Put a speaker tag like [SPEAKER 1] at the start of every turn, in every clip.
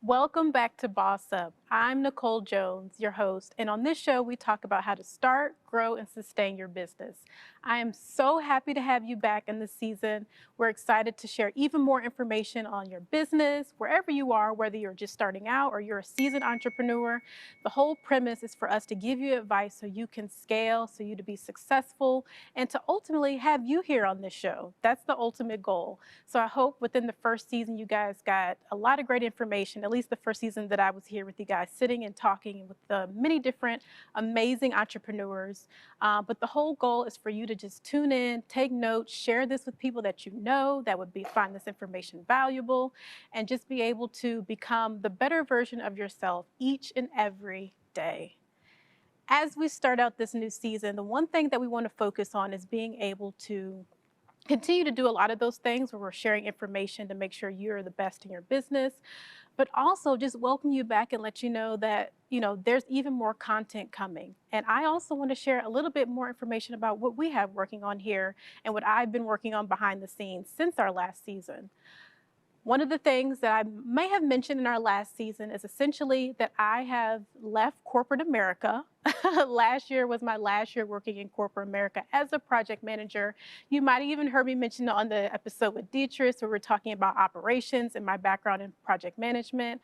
[SPEAKER 1] Welcome back to Boss Up. I'm Nicole Jones, your host, and on this show, we talk about how to start, grow, and sustain your business. I am so happy to have you back in this season. We're excited to share even more information on your business, wherever you are, whether you're just starting out or you're a seasoned entrepreneur. The whole premise is for us to give you advice so you can scale, so you to be successful, and to ultimately have you here on this show. That's the ultimate goal. So I hope within the first season, you guys got a lot of great information, at least the first season that I was here with you guys, sitting and talking with the many different amazing entrepreneurs. But the whole goal is for you to just tune in, take notes, share this with people that you know that would find this information valuable, and just be able to become the better version of yourself each and every day. As we start out this new season, the one thing that we want to focus on is being able to continue to do a lot of those things where we're sharing information to make sure you're the best in your business, but also just welcome you back and let you know that, there's even more content coming. And I also want to share a little bit more information about what we have working on here and what I've been working on behind the scenes since our last season. One of the things that I may have mentioned in our last season is essentially that I have left corporate America. Last year was my last year working in corporate America as a project manager. You might have even heard me mention on the episode with Dietrich where we're talking about operations and my background in project management.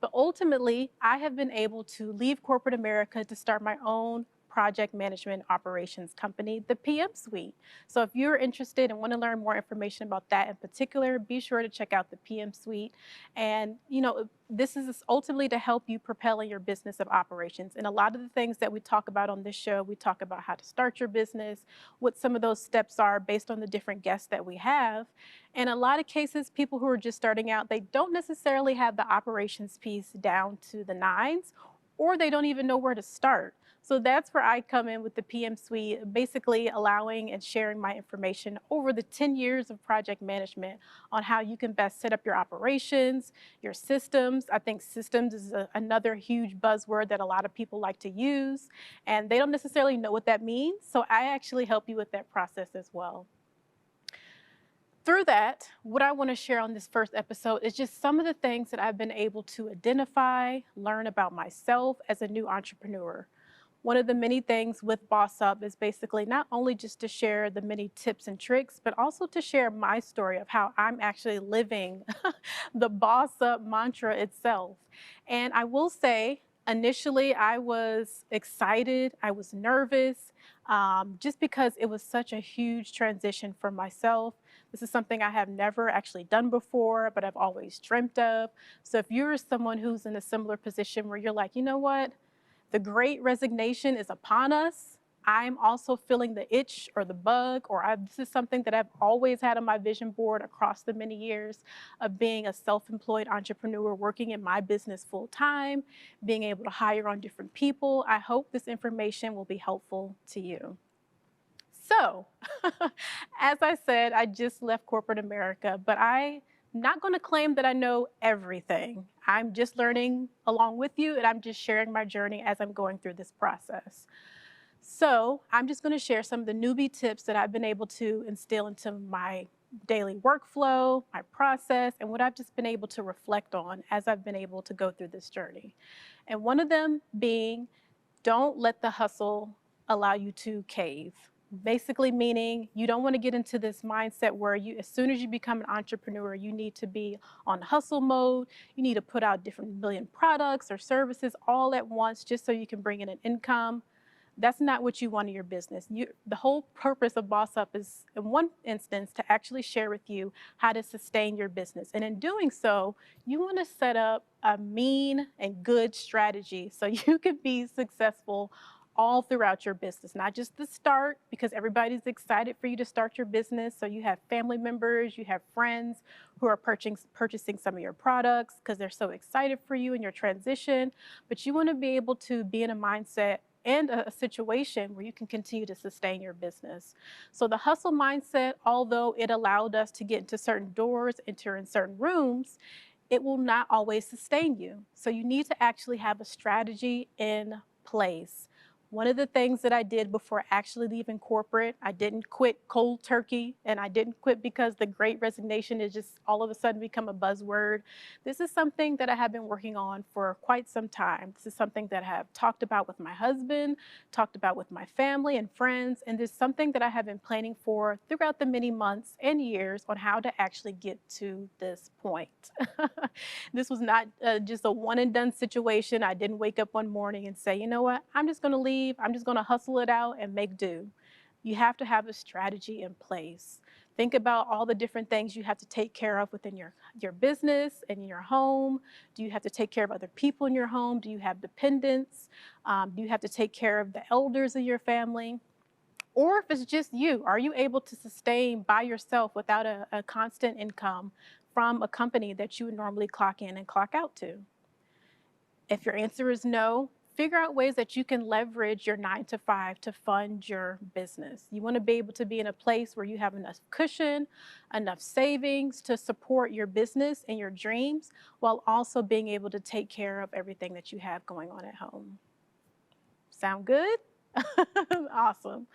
[SPEAKER 1] But ultimately, I have been able to leave corporate America to start my own project management operations company, the PM Suite. So if you're interested and want to learn more information about that in particular, be sure to check out the PM Suite. And, this is ultimately to help you propel in your business of operations. And a lot of the things that we talk about on this show, we talk about how to start your business, what some of those steps are based on the different guests that we have. In a lot of cases, people who are just starting out, they don't necessarily have the operations piece down to the nines, or they don't even know where to start. So that's where I come in with the PM Suite, basically allowing and sharing my information over the 10 years of project management on how you can best set up your operations, your systems. I think systems is another huge buzzword that a lot of people like to use, and they don't necessarily know what that means. So I actually help you with that process as well. Through that, what I want to share on this first episode is just some of the things that I've been able to identify, learn about myself as a new entrepreneur. One of the many things with Boss Up is basically not only just to share the many tips and tricks, but also to share my story of how I'm actually living the Boss Up mantra itself. And I will say, initially, I was excited, I was nervous, just because it was such a huge transition for myself. This is something I have never actually done before, but I've always dreamt of. So if you're someone who's in a similar position where you're like, you know what? The great resignation is upon us. I'm also feeling the itch or the bug, this is something that I've always had on my vision board across the many years of being a self-employed entrepreneur, working in my business full time, being able to hire on different people. I hope this information will be helpful to you. So, as I said, I just left corporate America, but I'm not going to claim that I know everything. I'm just learning along with you, and I'm just sharing my journey as I'm going through this process. So, I'm just going to share some of the newbie tips that I've been able to instill into my daily workflow, my process, and what I've just been able to reflect on as I've been able to go through this journey. And one of them being, don't let the hustle allow you to cave. Basically meaning you don't want to get into this mindset where as soon as you become an entrepreneur, you need to be on hustle mode. You need to put out different million products or services all at once just so you can bring in an income. That's not what you want in your business. The whole purpose of Boss Up is, in one instance, to actually share with you how to sustain your business. And in doing so, you want to set up a mean and good strategy so you can be successful all throughout your business, not just the start, because everybody's excited for you to start your business. So you have family members, you have friends who are purchasing some of your products because they're so excited for you in your transition. But you want to be able to be in a mindset and a situation where you can continue to sustain your business. So the hustle mindset, although it allowed us to get into certain doors, enter in certain rooms, it will not always sustain you. So you need to actually have a strategy in place. One of the things that I did before actually leaving corporate, I didn't quit cold turkey, and I didn't quit because the great resignation is just all of a sudden become a buzzword. This is something that I have been working on for quite some time. This is something that I have talked about with my husband, talked about with my family and friends, and this is something that I have been planning for throughout the many months and years on how to actually get to this point. This was not just a one and done situation. I didn't wake up one morning and say, you know what, I'm just going to leave. I'm just going to hustle it out and make do. You have to have a strategy in place. Think about all the different things you have to take care of within your business and in your home. Do you have to take care of other people in your home? Do you have dependents? Do you have to take care of the elders of your family? Or if it's just you, are you able to sustain by yourself without a constant income from a company that you would normally clock in and clock out to? If your answer is no, figure out ways that you can leverage your 9 to 5 to fund your business. You want to be able to be in a place where you have enough cushion, enough savings to support your business and your dreams, while also being able to take care of everything that you have going on at home. Sound good? Awesome.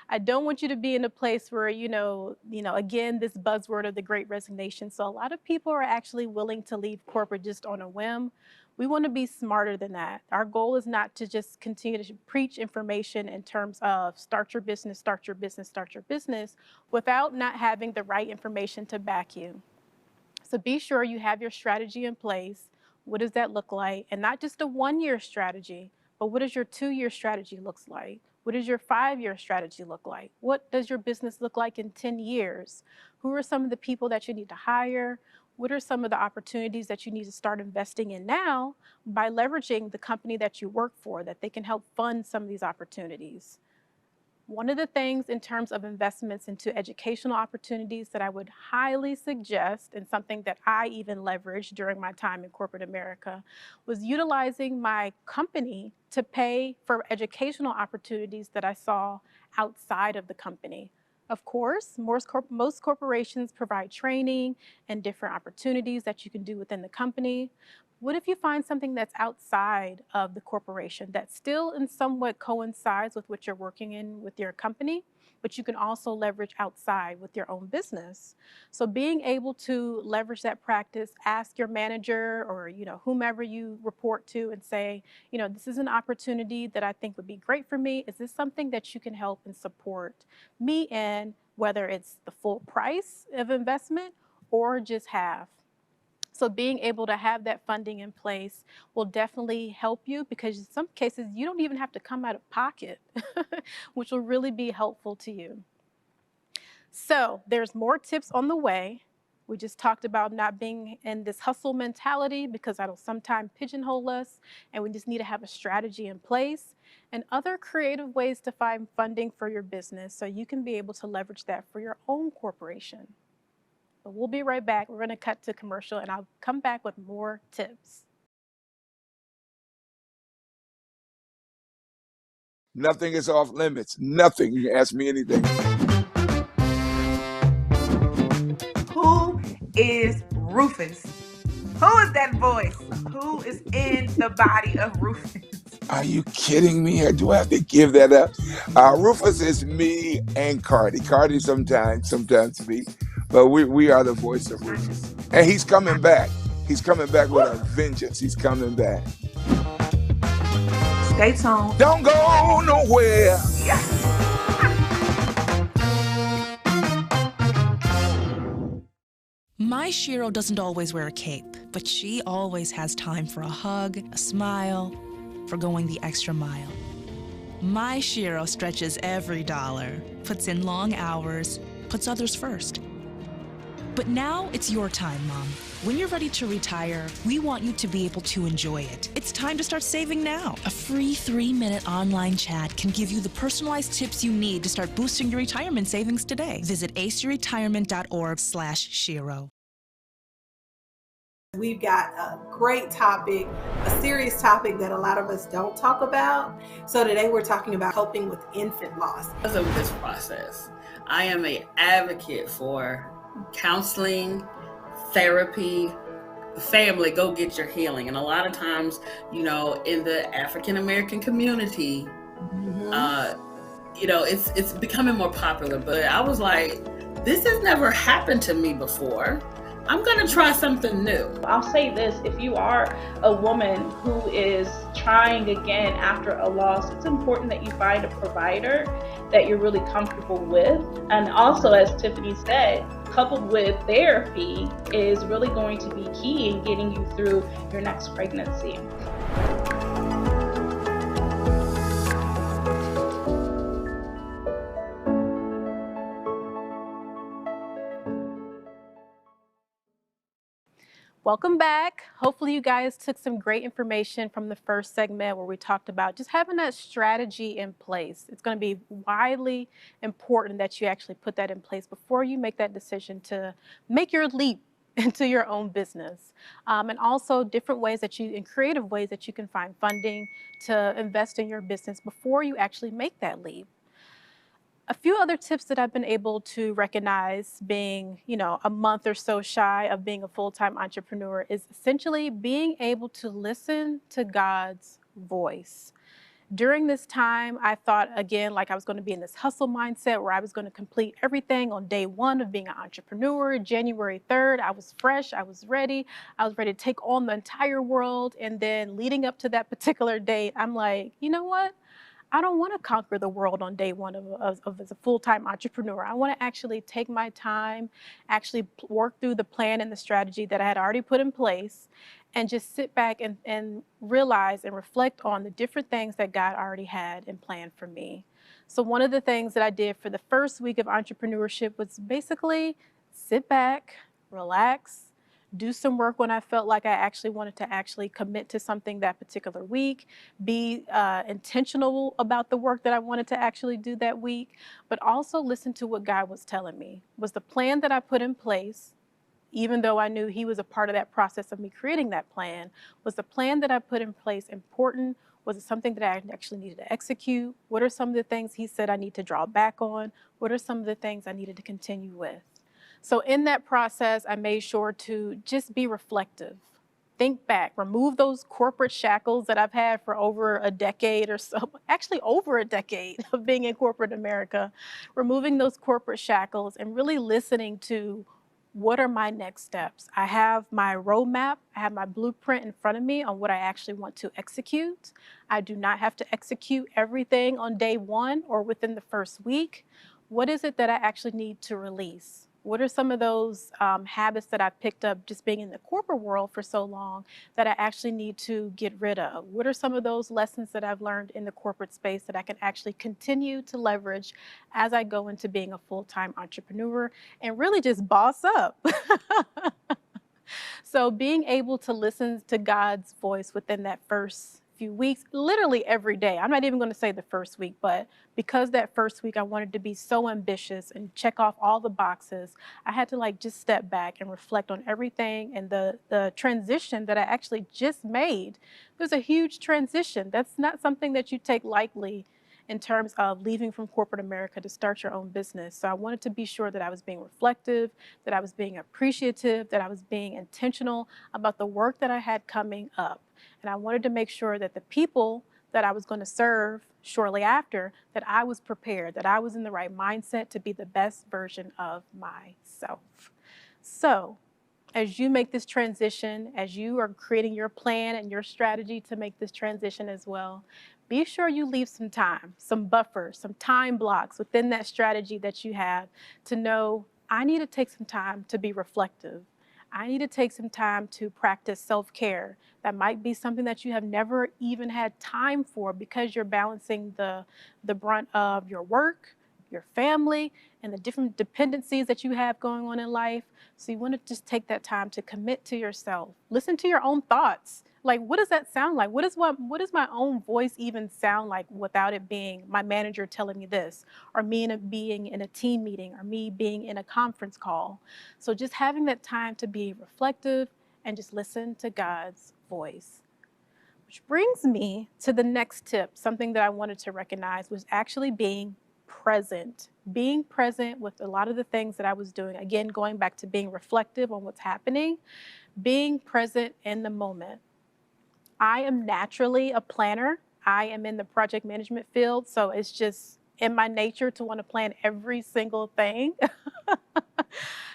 [SPEAKER 1] I don't want you to be in a place where, again, this buzzword of the great resignation. So a lot of people are actually willing to leave corporate just on a whim. We want to be smarter than that. Our goal is not to just continue to preach information in terms of start your business, start your business, start your business, without not having the right information to back you. So be sure you have your strategy in place. What does that look like? And not just a 1 year strategy, but what does your 2 year strategy looks like? What does your 5 year strategy look like? What does your business look like in 10 years? Who are some of the people that you need to hire? What are some of the opportunities that you need to start investing in now by leveraging the company that you work for, that they can help fund some of these opportunities? One of the things in terms of investments into educational opportunities that I would highly suggest, and something that I even leveraged during my time in corporate America, was utilizing my company to pay for educational opportunities that I saw outside of the company. Of course, most corporations provide training and different opportunities that you can do within the company. What if you find something that's outside of the corporation that still in somewhat coincides with what you're working in with your company, but you can also leverage outside with your own business? So being able to leverage that practice, ask your manager or whomever you report to and say, this is an opportunity that I think would be great for me. Is this something that you can help and support me in, whether it's the full price of investment or just half? So being able to have that funding in place will definitely help you, because in some cases you don't even have to come out of pocket, which will really be helpful to you. So there's more tips on the way. We just talked about not being in this hustle mentality, because that'll sometimes pigeonhole us, and we just need to have a strategy in place and other creative ways to find funding for your business so you can be able to leverage that for your own corporation. But we'll be right back. We're going to cut to commercial, and I'll come back with more tips.
[SPEAKER 2] Nothing is off limits. Nothing. You can ask me anything.
[SPEAKER 3] Who is Rufus? Who is that voice? Who is in the body of Rufus?
[SPEAKER 2] Are you kidding me? Do I have to give that up? Rufus is me and Cardi. Cardi sometimes me. But we are the voice of Rufus. And he's coming back. He's coming back with a vengeance. He's coming back.
[SPEAKER 3] Stay tuned.
[SPEAKER 2] Don't go nowhere.
[SPEAKER 3] Yes.
[SPEAKER 4] My Shiro doesn't always wear a cape, but she always has time for a hug, a smile, for going the extra mile. My Shiro stretches every dollar, puts in long hours, puts others first. But now it's your time, Mom. When you're ready to retire, we want you to be able to enjoy it. It's time to start saving now. A free 3-minute online chat can give you the personalized tips you need to start boosting your retirement savings today. Visit aceyourretirement.org/Shiro.
[SPEAKER 5] We've got a great topic, a serious topic that a lot of us don't talk about. So today we're talking about coping with infant loss.
[SPEAKER 6] Because of this process, I am an advocate for counseling, therapy, family, go get your healing. And a lot of times, in the African American community, It's becoming more popular, but I was like, this has never happened to me before. I'm going to try something new.
[SPEAKER 7] I'll say this, if you are a woman who is trying again after a loss, it's important that you find a provider that you're really comfortable with. And also, as Tiffany said, coupled with therapy is really going to be key in getting you through your next pregnancy.
[SPEAKER 1] Welcome back. Hopefully you guys took some great information from the first segment where we talked about just having that strategy in place. It's going to be widely important that you actually put that in place before you make that decision to make your leap into your own business. And also different ways that and creative ways that you can find funding to invest in your business before you actually make that leap. A few other tips that I've been able to recognize being, a month or so shy of being a full-time entrepreneur is essentially being able to listen to God's voice. During this time, I thought, again, like I was going to be in this hustle mindset where I was going to complete everything on day one of being an entrepreneur. January 3rd, I was fresh, I was ready to take on the entire world. And then leading up to that particular date, I'm like, you know what? I don't want to conquer the world on day one of as a full-time entrepreneur. I want to actually take my time, actually work through the plan and the strategy that I had already put in place, and just sit back and realize and reflect on the different things that God already had and planned for me. So one of the things that I did for the first week of entrepreneurship was basically sit back, relax, do some work when I felt like I actually wanted to actually commit to something that particular week, be intentional about the work that I wanted to actually do that week, but also listen to what God was telling me. Was the plan that I put in place, even though I knew He was a part of that process of me creating that plan, was the plan that I put in place important? Was it something that I actually needed to execute? What are some of the things He said I need to draw back on? What are some of the things I needed to continue with? So in that process, I made sure to just be reflective. Think back, remove those corporate shackles that I've had for over a decade or so, actually over a decade of being in corporate America, removing those corporate shackles and really listening to what are my next steps. I have my roadmap, I have my blueprint in front of me on what I actually want to execute. I do not have to execute everything on day one or within the first week. What is it that I actually need to release? What are some of those habits that I've picked up just being in the corporate world for so long that I actually need to get rid of? What are some of those lessons that I've learned in the corporate space that I can actually continue to leverage as I go into being a full-time entrepreneur and really just boss up? So being able to listen to God's voice within that first few weeks, literally every day. I'm not even going to say the first week, but because that first week I wanted to be so ambitious and check off all the boxes, I had to just step back and reflect on everything and the transition that I actually just made. It was a huge transition. That's not something that you take lightly in terms of leaving from corporate America to start your own business. So I wanted to be sure that I was being reflective, that I was being appreciative, that I was being intentional about the work that I had coming up. And I wanted to make sure that the people that I was going to serve shortly after, that I was prepared, that I was in the right mindset to be the best version of myself. So as you make this transition, as you are creating your plan and your strategy to make this transition as well, be sure you leave some time, some buffers, some time blocks within that strategy that you have to know, I need to take some time to be reflective. I need to take some time to practice self-care. That might be something that you have never even had time for because you're balancing the brunt of your work, your family, and the different dependencies that you have going on in life. So you want to just take that time to commit to yourself. Listen to your own thoughts. What does that sound like? What does my own voice even sound like without it being my manager telling me this, or me being in a team meeting, or me being in a conference call? So just having that time to be reflective and just listen to God's voice. Which brings me to the next tip, something that I wanted to recognize was actually being present with a lot of the things that I was doing. Again, going back to being reflective on what's happening, being present in the moment. I am naturally a planner. I am in the project management field, so it's just in my nature to want to plan every single thing.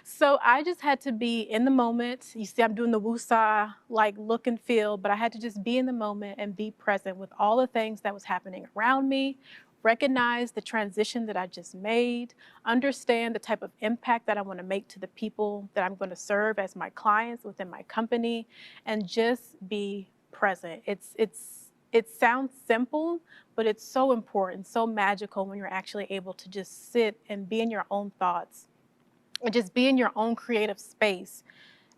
[SPEAKER 1] So I just had to be in the moment. You see, I'm doing the woosah like look and feel, but I had to just be in the moment and be present with all the things that was happening around me, recognize the transition that I just made, understand the type of impact that I want to make to the people that I'm going to serve as my clients within my company, and just be present. It sounds simple, but it's so important, so magical when you're actually able to just sit and be in your own thoughts and just be in your own creative space.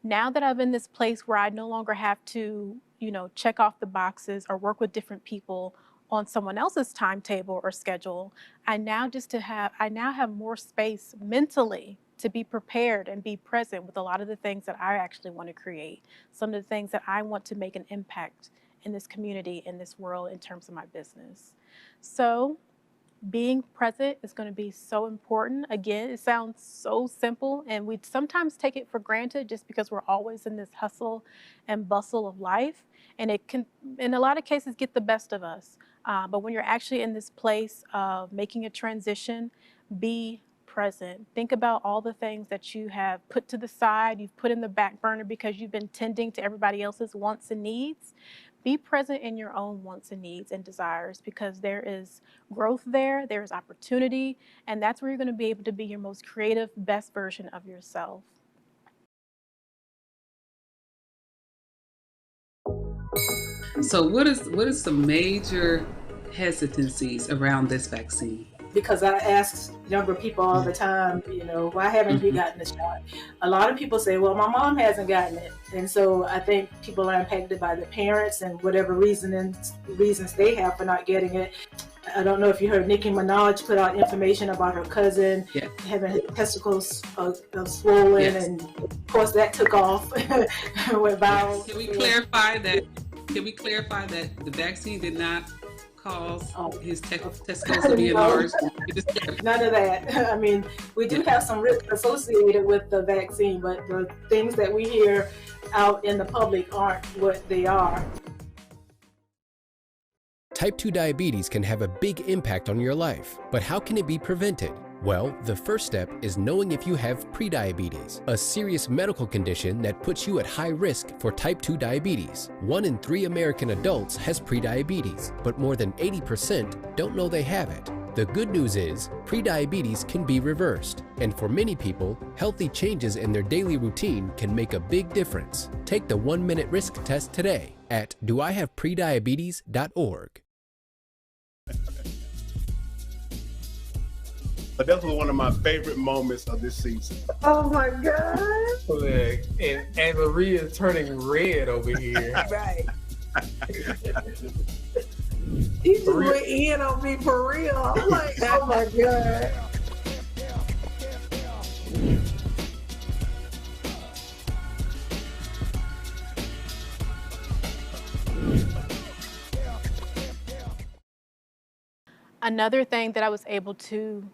[SPEAKER 1] Now that I'm in this place where I no longer have to, check off the boxes or work with different people on someone else's timetable or schedule, I now have more space mentally to be prepared and be present with a lot of the things that I actually want to create, some of the things that I want to make an impact in this community, in this world, in terms of my business. So being present is going to be so important. Again, it sounds so simple, and we sometimes take it for granted just because we're always in this hustle and bustle of life. And it can, in a lot of cases, get the best of us. But when you're actually in this place of making a transition, be present. Think about all the things that you have put to the side, you've put in the back burner because you've been tending to everybody else's wants and needs. Be present in your own wants and needs and desires, because there is growth there, there is opportunity, and that's where you're going to be able to be your most creative, best version of yourself.
[SPEAKER 8] So what is some major hesitancies around this vaccine?
[SPEAKER 5] Because I ask younger people all the time, why haven't you gotten the shot? A lot of people say, well, my mom hasn't gotten it. And so I think people are impacted by the parents and whatever reasons they have for not getting it. I don't know if you heard Nicki Minaj put out information about her cousin having his testicles swollen, and of course that took off. Went viral.
[SPEAKER 8] Can we clarify that the vaccine did not cause his testicles to be enlarged?
[SPEAKER 5] None of that. I mean, we do have some risk associated with the vaccine, but the things that we hear out in the public aren't what they are.
[SPEAKER 9] Type 2 diabetes can have a big impact on your life, but how can it be prevented? Well, the first step is knowing if you have prediabetes, a serious medical condition that puts you at high risk for type 2 diabetes. 1 in 3 American adults has prediabetes, but more than 80% don't know they have it. The good news is, prediabetes can be reversed, and for many people, healthy changes in their daily routine can make a big difference. Take the 1-minute risk test today at doihaveprediabetes.org.
[SPEAKER 10] But that was one of my favorite moments of this season.
[SPEAKER 5] Oh my God.
[SPEAKER 11] Look, and Maria is turning red over here.
[SPEAKER 5] Right. He just went in on me for real. I'm like, oh my God.
[SPEAKER 1] Another thing that I was able to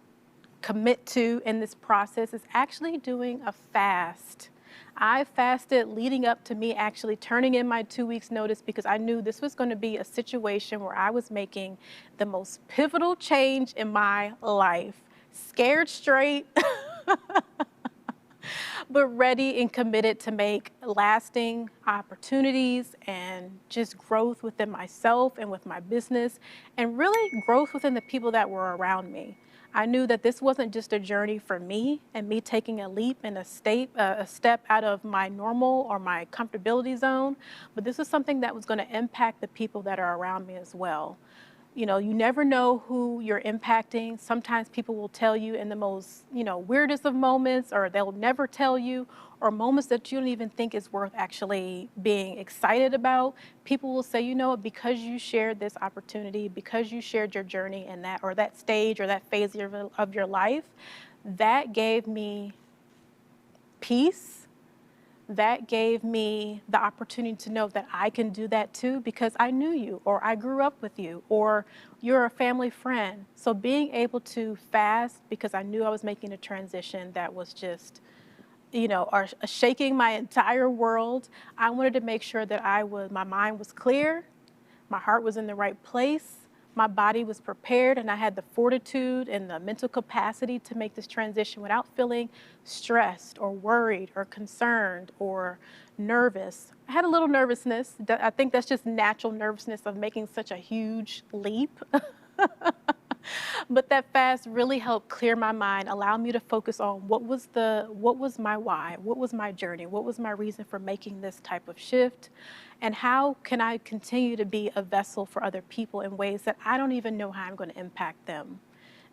[SPEAKER 1] commit to in this process is actually doing a fast. I fasted leading up to me actually turning in my 2 weeks notice, because I knew this was going to be a situation where I was making the most pivotal change in my life. Scared straight, but ready and committed to make lasting opportunities and just growth within myself and with my business, and really growth within the people that were around me. I knew that this wasn't just a journey for me and me taking a leap and a step out of my normal or my comfortability zone, but this was something that was going to impact the people that are around me as well. You never know who you're impacting. Sometimes people will tell you in the most, weirdest of moments, or they'll never tell you, or moments that you don't even think is worth actually being excited about. People will say, because you shared this opportunity, because you shared your journey in that, or that stage or that phase of your life, that gave me peace. That gave me the opportunity to know that I can do that too, because I knew you, or I grew up with you, or you're a family friend. So being able to fast because I knew I was making a transition that was just, or shaking my entire world, I wanted to make sure that my mind was clear, My heart was in the right place. My body was prepared, and I had the fortitude and the mental capacity to make this transition without feeling stressed or worried or concerned or nervous. I had a little nervousness. I think that's just natural nervousness of making such a huge leap. But that fast really helped clear my mind, allow me to focus on what was my why, what was my journey, what was my reason for making this type of shift, and how can I continue to be a vessel for other people in ways that I don't even know how I'm going to impact them.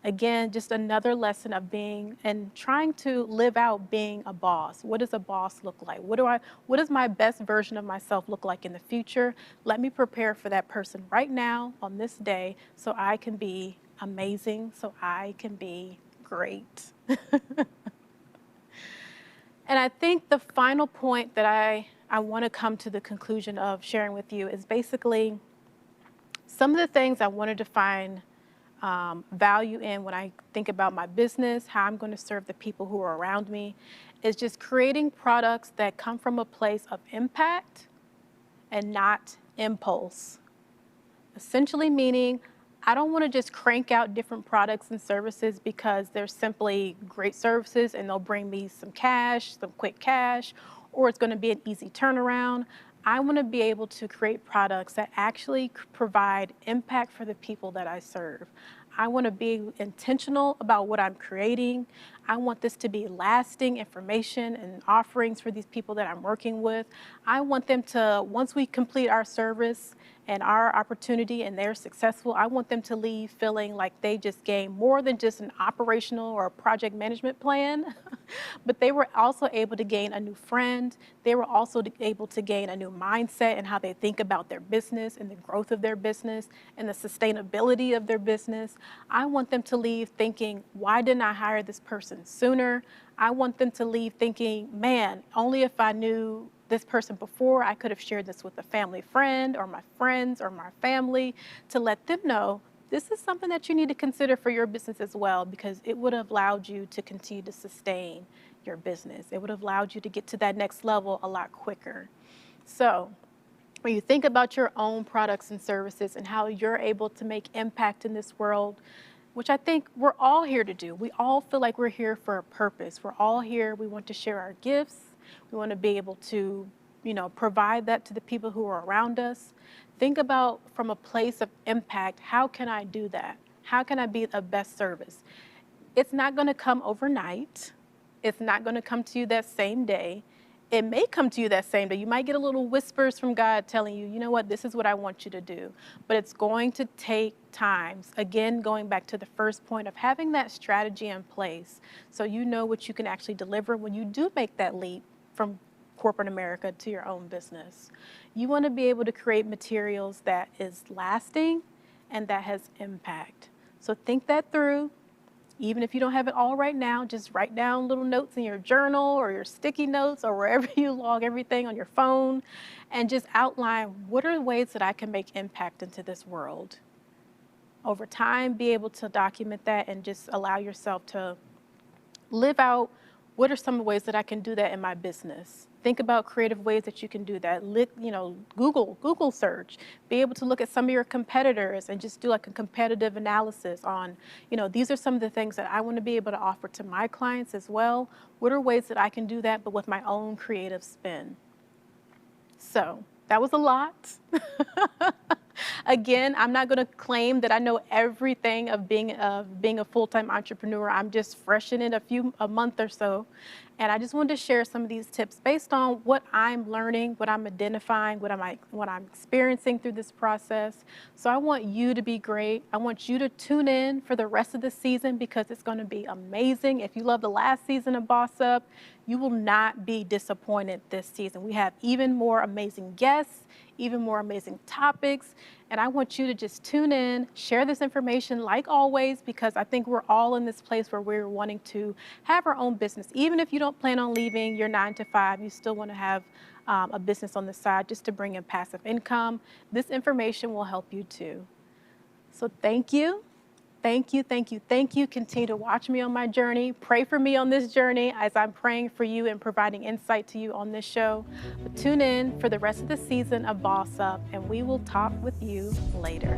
[SPEAKER 1] Again, just another lesson of being and trying to live out being a boss. What does a boss look like? What does my best version of myself look like in the future? Let me prepare for that person right now on this day so I can be amazing, so I can be great. And I think the final point that I want to come to the conclusion of sharing with you is basically some of the things I wanted to find value in when I think about my business, how I'm going to serve the people who are around me, is just creating products that come from a place of impact and not impulse. Essentially meaning, I don't want to just crank out different products and services because they're simply great services and they'll bring me some cash, some quick cash, or it's going to be an easy turnaround. I want to be able to create products that actually provide impact for the people that I serve. I want to be intentional about what I'm creating. I want this to be lasting information and offerings for these people that I'm working with. I want them to, once we complete our service and our opportunity and they're successful, I want them to leave feeling like they just gained more than just an operational or a project management plan, but they were also able to gain a new friend. They were also able to gain a new mindset in how they think about their business and the growth of their business and the sustainability of their business. I want them to leave thinking, why didn't I hire this person sooner? I want them to leave thinking, man, only if I knew this person before, I could have shared this with a family friend or my friends or my family to let them know this is something that you need to consider for your business as well, because it would have allowed you to continue to sustain your business. It would have allowed you to get to that next level a lot quicker. So when you think about your own products and services and how you're able to make impact in this world, which I think we're all here to do. We all feel like we're here for a purpose. We're all here. We want to share our gifts. We want to be able to, provide that to the people who are around us. Think about from a place of impact, how can I do that? How can I be a best service? It's not going to come overnight. It's not going to come to you that same day. It may come to you that same day. You might get a little whispers from God telling you, you know what, this is what I want you to do. But it's going to take time. Again, going back to the first point of having that strategy in place so you know what you can actually deliver when you do make that leap from corporate America to your own business. You want to be able to create materials that is lasting and that has impact. So think that through. Even if you don't have it all right now, just write down little notes in your journal or your sticky notes or wherever you log everything on your phone, and just outline what are the ways that I can make impact into this world. Over time, be able to document that and just allow yourself to live out what are some ways that I can do that in my business. Think about creative ways that you can do that. Google search. Be able to look at some of your competitors and just do like a competitive analysis on, these are some of the things that I want to be able to offer to my clients as well. What are ways that I can do that, but with my own creative spin? So that was a lot. Again, I'm not going to claim that I know everything of being a full-time entrepreneur. I'm just fresh in it a month or so. And I just wanted to share some of these tips based on what I'm learning, what I'm identifying, what I'm experiencing through this process. So I want you to be great. I want you to tune in for the rest of the season because it's going to be amazing. If you love the last season of Boss Up, you will not be disappointed this season. We have even more amazing guests, even more amazing topics. And I want you to just tune in, share this information like always, because I think we're all in this place where we're wanting to have our own business. Even if you don't plan on leaving your 9-to-5, you still want to have a business on the side just to bring in passive income. This information will help you too. So thank you. Thank you, thank you, thank you. Continue to watch me on my journey. Pray for me on this journey as I'm praying for you and providing insight to you on this show. But tune in for the rest of the season of Boss Up, and we will talk with you later.